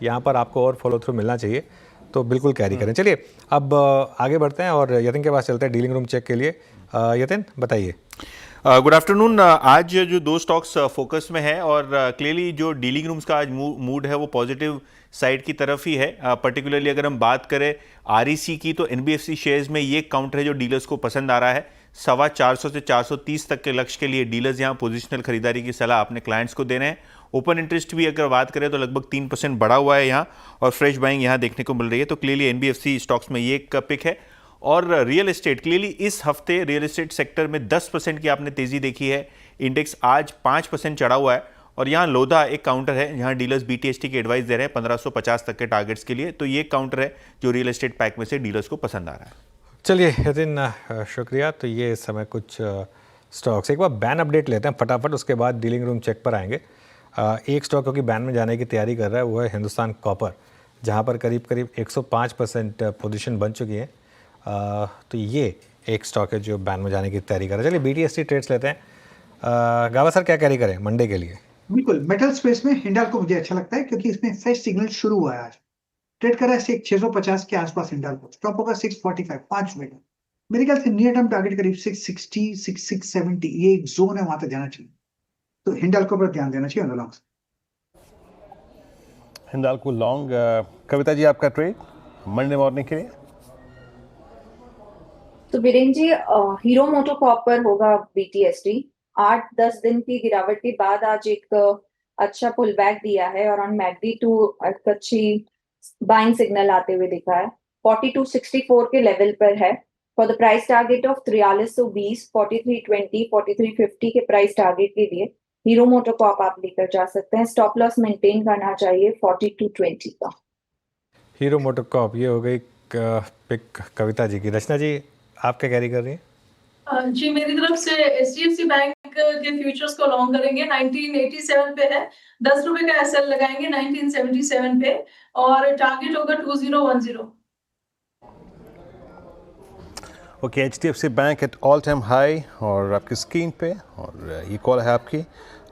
यहाँ पर आपको और फॉलो थ्रू मिलना चाहिए, तो बिल्कुल कैरी करें। चलिए अब आगे बढ़ते हैं और यतिन के पास चलते हैं डीलिंग रूम चेक के लिए। यतिन बताइए। Good afternoon. आज जो दो स्टॉक्स फोकस में है और क्लियरली जो डीलिंग रूम्स का आज मूड है वो पॉजिटिव साइड की तरफ ही है। पर्टिकुलरली अगर हम बात करें आरईसी की, तो एनबीएफसी शेयर्स में ये काउंटर है जो डीलर्स को पसंद आ रहा है। 450 से 430 तक के लक्ष्य के लिए डीलर्स यहाँ पोजिशनल खरीदारी की सलाह अपने क्लाइंट्स को दे रहे हैं। ओपन इंटरेस्ट भी अगर बात करें तो लगभग 3% बढ़ा हुआ है यहाँ, और फ्रेश बाइंग यहाँ देखने को मिल रही है। तो क्लियरली एनबीएफसी स्टॉक्स में ये एक पिक है। और रियल एस्टेट, क्लियरली इस हफ्ते रियल एस्टेट सेक्टर में 10% की आपने तेजी देखी है। इंडेक्स आज 5% चढ़ा हुआ है, और यहाँ लोधा एक काउंटर है जहाँ डीलर्स बीटीएसटी की एडवाइस दे रहे हैं 1550 तक के टारगेट्स के लिए। तो ये काउंटर है जो रियल एस्टेट पैक में से डीलर्स को पसंद आ रहा है। चलिए यतिन शुक्रिया। तो ये इस समय कुछ स्टॉक्स, एक बार बैन अपडेट लेते हैं फटाफट, उसके बाद डीलिंग रूम चेक पर आएंगे। एक स्टॉक क्योंकि बैन में जाने की तैयारी कर रहा है, वो है हिंदुस्तान कॉपर, जहाँ पर करीब करीब 105% पोजीशन बन चुकी है। तो ये एक स्टॉक है जो बैन में जाने की तैयारी कर रहा है। चलिए बीटीएसटी ट्रेड्स लेते हैं। गावा सर क्या कैरी करें मंडे के लिए? बिल्कुल, मेटल स्पेस में हिंडाल्को मुझे अच्छा लगता है क्योंकि इसमें फ्रेश सिग्नल शुरू हुआ है। आज ट्रेड कर रहा है 650 के आसपास हिंडाल्को, स्टॉप होगा 645 5 मिनट। मेरे ख्याल से नियर टर्म टारगेट करीब 660 670, ये एक जोन है, वहां तक जाना चाहिए। तो हिंडाल्को पर ध्यान देना चाहिए। Long Hindalco long. कविता जी आपका ट्रेड मंडे मॉर्निंग के लिए? तो वीरेंद्र जी, हीरो मोटोकॉर्प पर होगा बीटीएसटी। 8-10 दिन की गिरावट के बाद आज एक अच्छा पुल बैक दिया है, और ऑन मैकडी टू अच्छी बाइंग सिग्नल आते हुए दिखा है। 4264 के लेवल पर है। For the price target of 4320, 4320, 4350 के प्राइस टारगेट के लिए हीरो मोटोकॉर्प आप लेकर जा सकते हैं। स्टॉप लॉस मेंटेन करना चाहिए 4220 का। हीरो मोटोकॉर्प, ये हो गई पिक कविता जी की। रचना जी आप क्या कैरी कर रही हैं? जी मेरी तरफ से एचडीएफसी बैंक के फ्यूचर्स को लॉन्ग करेंगे। 1987 पे है, 10 रुपए का एसएल लगाएंगे 1977 पे, और टारगेट होगा 2010। Okay, HDFC bank at all time high और आपकी स्क्रीन पे, और ये कॉल है आपकी।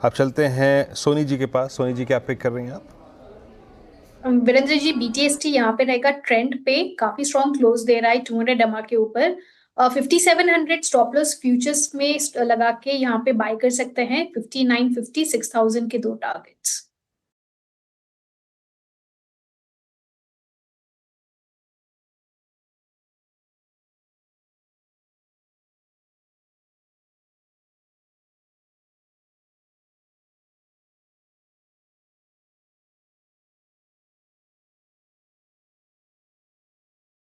आप चलते हैं सोनी जी के पास। सोनी जी क्या पिक कर रही हैं आप? वीरेंद्र जी, बीटीएसटी यहाँ पे रहेगा ट्रेंड पे, काफी स्ट्रॉन्ग क्लोज दे रहा है 200 EMA के ऊपर। 5700 स्टॉप लॉस फ्यूचर्स में लगा के यहाँ पे बाय कर सकते हैं। 5950 6000 के दो टारगेट्स।